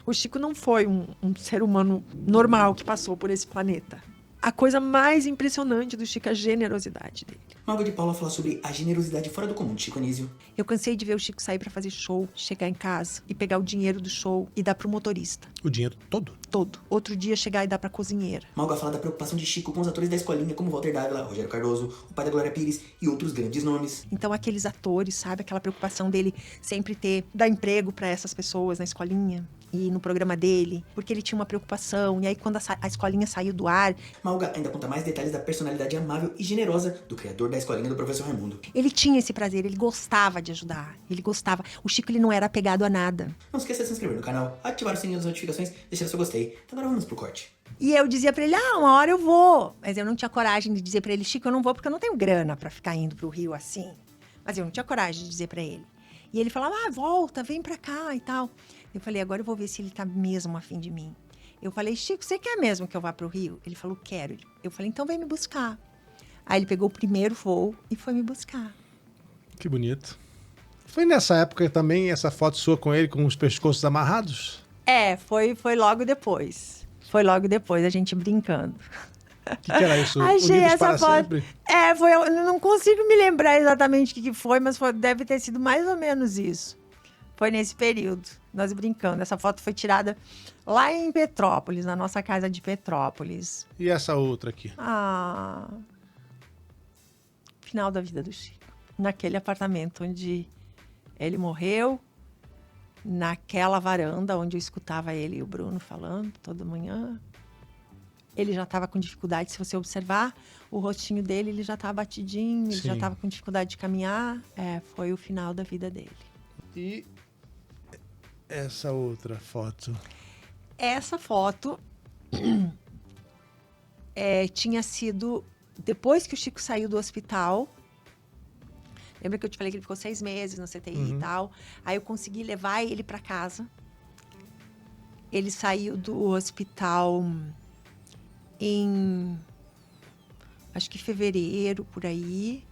O Chico não foi um ser humano normal que passou por esse planeta. A coisa mais impressionante do Chico é a generosidade dele. Malga de Paula fala sobre a generosidade fora do comum de Chico Anísio. Eu cansei de ver o Chico sair pra fazer show, chegar em casa e pegar o dinheiro do show e dar pro motorista. O dinheiro todo? Todo. Outro dia chegar e dar pra cozinheira. Malga fala da preocupação de Chico com os atores da escolinha, como Walter Dávila, Rogério Cardoso, o pai da Glória Pires e outros grandes nomes. Então aqueles atores, sabe? Aquela preocupação dele sempre dar emprego pra essas pessoas na escolinha. E no programa dele, porque ele tinha uma preocupação. E aí, quando a escolinha saiu do ar... Malga ainda conta mais detalhes da personalidade amável e generosa do criador da escolinha do professor Raimundo. Ele tinha esse prazer, ele gostava de ajudar. Ele gostava. O Chico, ele não era apegado a nada. Não esqueça de se inscrever no canal, ativar o sininho das notificações, deixar seu gostei. Então agora vamos pro corte. E eu dizia pra ele, uma hora eu vou. Mas eu não tinha coragem de dizer pra ele, Chico, eu não vou porque eu não tenho grana pra ficar indo pro Rio assim. Mas eu não tinha coragem de dizer pra ele. E ele falava, volta, vem pra cá e tal. Eu falei, agora eu vou ver se ele tá mesmo afim de mim. Eu falei, Chico, você quer mesmo que eu vá pro Rio? Ele falou, quero. Eu falei, então vem me buscar. Aí ele pegou o primeiro voo e foi me buscar. Que bonito. Foi nessa época também essa foto sua com ele, com os pescoços amarrados? Foi logo depois. Foi logo depois, a gente brincando. O que era isso? Achei Unidos essa para foto. sempre? Eu não consigo me lembrar exatamente o que foi, mas deve ter sido mais ou menos isso. Foi nesse período, nós brincando. Essa foto foi tirada lá em Petrópolis, na nossa casa de Petrópolis. E essa outra aqui? Final da vida do Chico. Naquele apartamento onde ele morreu, naquela varanda onde eu escutava ele e o Bruno falando toda manhã. Ele já estava com dificuldade, se você observar, o rostinho dele, ele já estava batidinho, ele já estava com dificuldade de caminhar. Foi o final da vida dele. E essa outra foto? Essa foto tinha sido depois que o Chico saiu do hospital. Lembra que eu te falei que ele ficou 6 meses na CTI e tal? Aí eu consegui levar ele para casa. Ele saiu do hospital em, acho que fevereiro, por aí.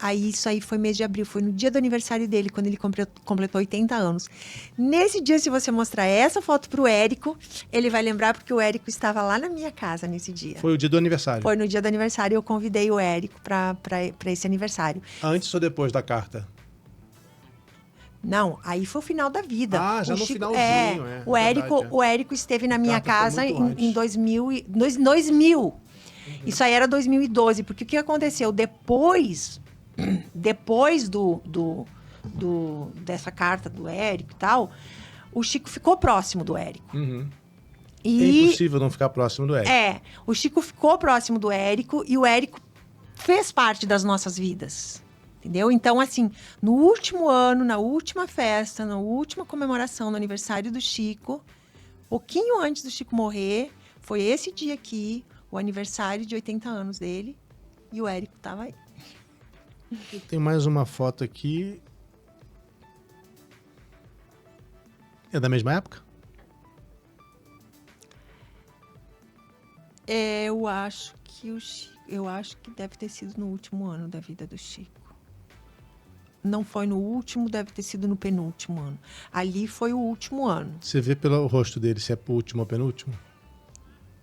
Aí isso aí foi mês de abril, foi no dia do aniversário dele, quando ele completou 80 anos. Nesse dia, se você mostrar essa foto pro Érico, ele vai lembrar, porque o Érico estava lá na minha casa nesse dia. Foi o dia do aniversário? Foi no dia do aniversário, eu convidei o Érico para esse aniversário. Antes ou depois da carta? Não, aí foi o final da vida. Já no finalzinho, o Érico esteve na minha casa em 2000. Isso aí era 2012, porque o que aconteceu? Depois dessa carta do Érico e tal, o Chico ficou próximo do Érico. É impossível não ficar próximo do Érico. O Chico ficou próximo do Érico e o Érico fez parte das nossas vidas. Entendeu? Então, assim, no último ano, na última festa, na última comemoração do aniversário do Chico, pouquinho antes do Chico morrer, foi esse dia aqui, o aniversário de 80 anos dele, e o Érico estava aí. Tem mais uma foto aqui. É da mesma época? Eu acho que deve ter sido no último ano da vida do Chico. Não foi no último, deve ter sido no penúltimo ano. Ali foi o último ano. Você vê pelo rosto dele se é o último ou penúltimo?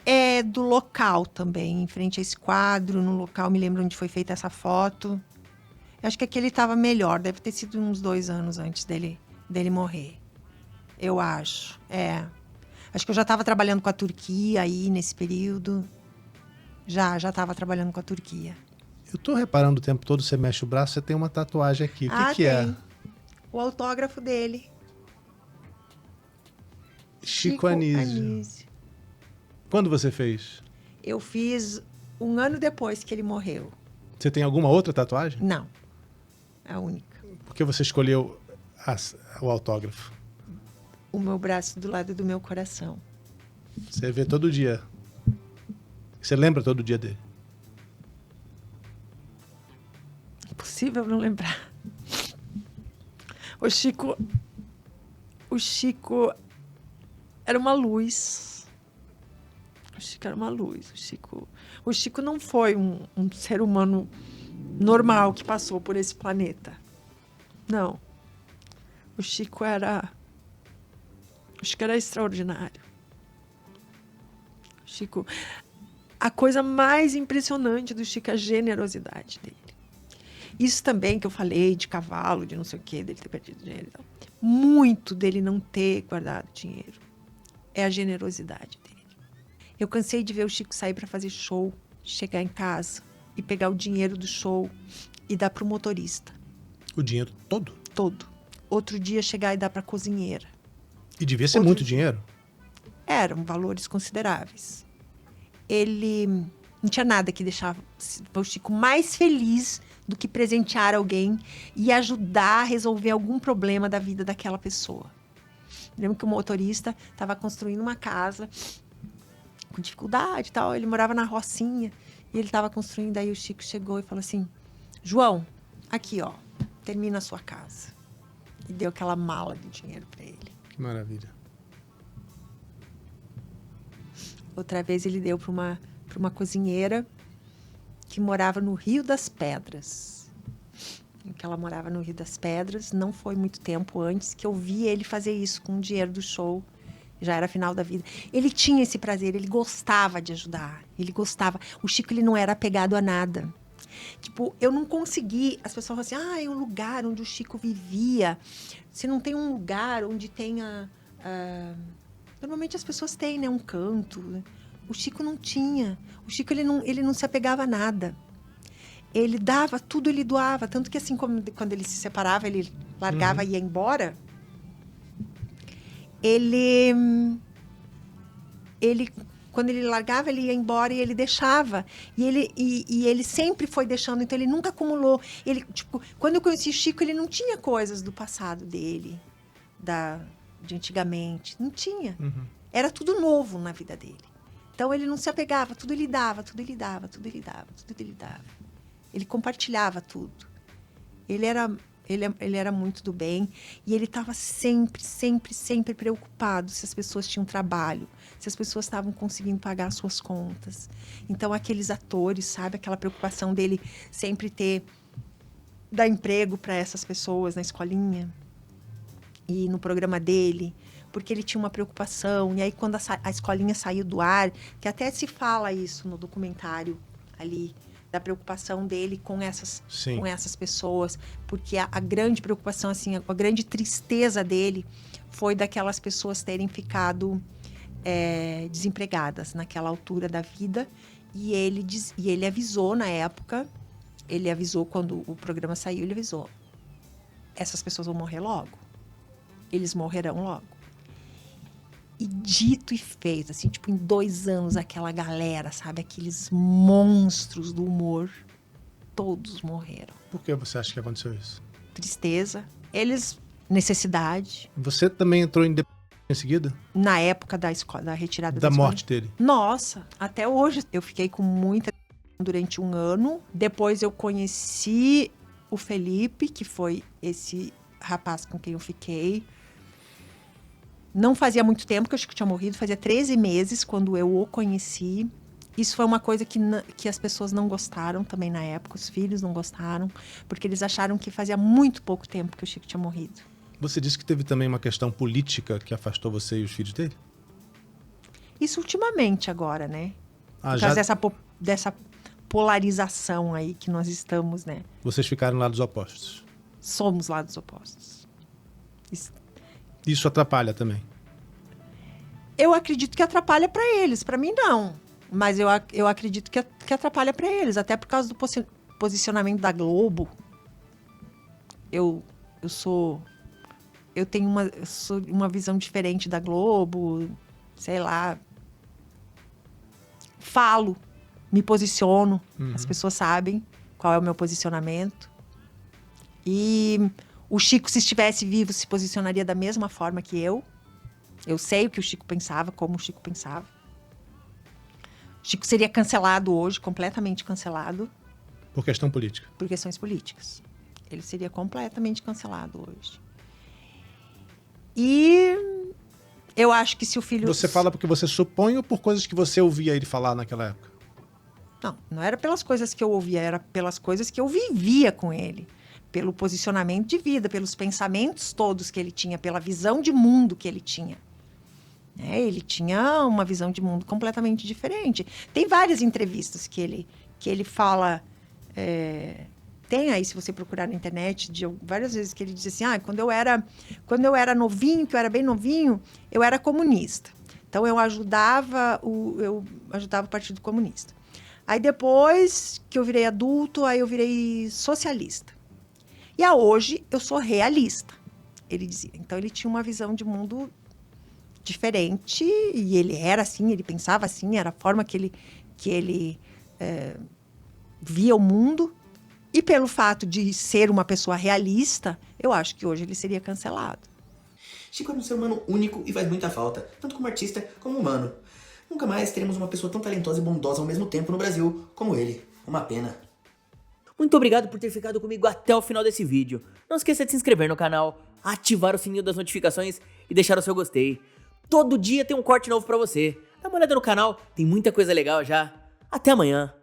É do local também, em frente a esse quadro, no local, me lembro onde foi feita essa foto. Eu acho que aquele estava melhor, deve ter sido uns 2 anos antes dele morrer. Eu acho, Acho que eu já estava trabalhando com a Turquia aí nesse período. Já estava trabalhando com a Turquia. Eu tô reparando o tempo todo, você mexe o braço, você tem uma tatuagem aqui. O que é? O autógrafo dele. Chico Anísio. Quando você fez? Eu fiz 1 ano depois que ele morreu. Você tem alguma outra tatuagem? Não. É a única. Por que você escolheu o autógrafo? O meu braço do lado do meu coração. Você vê todo dia. Você lembra todo dia dele? Impossível não lembrar. O Chico era uma luz. O Chico era uma luz. O Chico não foi um ser humano normal que passou por esse planeta. Não. O Chico era O Chico era extraordinário. Chico, a coisa mais impressionante do Chico é a generosidade dele. Isso também que eu falei de cavalo, de não sei o quê, dele ter perdido dinheiro e tal. Muito dele não ter guardado dinheiro é a generosidade dele. Eu cansei de ver o Chico sair para fazer show, chegar em casa e pegar o dinheiro do show e dar pro motorista. O dinheiro todo? Todo. Outro dia chegar e dar pra cozinheira. E devia ser muito dinheiro. Eram valores consideráveis. Ele não tinha nada que deixava o Chico mais feliz do que presentear alguém e ajudar a resolver algum problema da vida daquela pessoa. Eu lembro que o motorista estava construindo uma casa com dificuldade e tal. Ele morava na Rocinha e ele estava construindo. Aí o Chico chegou e falou assim: João, aqui, ó, termina a sua casa. E deu aquela mala de dinheiro para ele. Que maravilha. Outra vez ele deu para uma cozinheira que morava no Rio das Pedras. Que ela morava no Rio das Pedras. Não foi muito tempo antes que eu vi ele fazer isso com o dinheiro do show. Já era final da vida. Ele tinha esse prazer, ele gostava de ajudar. Ele gostava. O Chico, ele não era apegado a nada. Tipo, eu não consegui... As pessoas falam assim, é um lugar onde o Chico vivia. Se não tem um lugar onde tenha... Normalmente as pessoas têm, né? Um canto. Né? O Chico não tinha. O Chico, ele não se apegava a nada. Ele dava tudo, ele doava. Tanto que assim, quando ele se separava, ele largava e ia embora. Quando ele largava, ele ia embora e ele deixava. E ele sempre foi deixando, então ele nunca acumulou. Quando eu conheci o Chico, ele não tinha coisas do passado dele, de antigamente. Não tinha. Era tudo novo na vida dele. Então ele não se apegava, tudo ele dava, tudo ele dava, tudo ele dava, tudo ele dava. Ele compartilhava tudo. Ele era muito do bem e ele estava sempre, sempre, sempre preocupado se as pessoas tinham trabalho, se as pessoas estavam conseguindo pagar as suas contas. Então, aqueles atores, sabe? Aquela preocupação dele sempre dar emprego para essas pessoas na escolinha e no programa dele, porque ele tinha uma preocupação. E aí, quando a escolinha saiu do ar, que até se fala isso no documentário ali, da preocupação dele com essas pessoas, porque a grande preocupação, assim, a grande tristeza dele foi daquelas pessoas terem ficado desempregadas naquela altura da vida, e ele avisou na época, ele avisou quando o programa saiu, ele avisou: essas pessoas vão morrer logo, eles morrerão logo. E dito e feito, assim, tipo, em 2 anos, aquela galera, sabe? Aqueles monstros do humor, todos morreram. Por que você acha que aconteceu isso? Tristeza. Necessidade. Você também entrou em depressão em seguida? Na época da retirada da morte dele? Nossa, até hoje eu fiquei com muita durante 1 ano. Depois eu conheci o Felipe, que foi esse rapaz com quem eu fiquei. Não fazia muito tempo que o Chico tinha morrido, fazia 13 meses quando eu o conheci. Isso foi uma coisa que as pessoas não gostaram também na época, os filhos não gostaram, porque eles acharam que fazia muito pouco tempo que o Chico tinha morrido. Você disse que teve também uma questão política que afastou você e os filhos dele? Isso ultimamente agora, né? Por já... causa dessa polarização aí que nós estamos, né? Vocês ficaram lados opostos? Somos lados opostos. Isso atrapalha também? Eu acredito que atrapalha para eles. Para mim, não. Mas eu acredito que atrapalha para eles. Até por causa do posicionamento da Globo. Eu tenho uma visão diferente da Globo. Sei lá. Falo. Me posiciono. As pessoas sabem qual é o meu posicionamento. E... o Chico, se estivesse vivo, se posicionaria da mesma forma que eu. Eu sei o que o Chico pensava, como o Chico pensava. O Chico seria cancelado hoje, completamente cancelado. Por questão política? Por questões políticas. Ele seria completamente cancelado hoje. E eu acho que se o filho... Você fala porque você supõe ou por coisas que você ouvia ele falar naquela época? Não era pelas coisas que eu ouvia, era pelas coisas que eu vivia com ele. Pelo posicionamento de vida, pelos pensamentos todos que ele tinha, pela visão de mundo que ele tinha. né? Ele tinha uma visão de mundo completamente diferente. Tem várias entrevistas que ele fala... tem aí, se você procurar na internet, várias vezes que ele diz assim, quando eu era novinho, que eu era bem novinho, eu era comunista. Então, eu ajudava o Partido Comunista. Aí, depois que eu virei adulto, aí eu virei socialista. E hoje, eu sou realista, ele dizia. Então, ele tinha uma visão de mundo diferente, e ele era assim, ele pensava assim, era a forma que ele via o mundo. E pelo fato de ser uma pessoa realista, eu acho que hoje ele seria cancelado. Chico era um ser humano único e faz muita falta, tanto como artista como humano. Nunca mais teremos uma pessoa tão talentosa e bondosa ao mesmo tempo no Brasil como ele. Uma pena. Muito obrigado por ter ficado comigo até o final desse vídeo. Não esqueça de se inscrever no canal, ativar o sininho das notificações e deixar o seu gostei. Todo dia tem um corte novo pra você. Dá uma olhada no canal, tem muita coisa legal já. Até amanhã.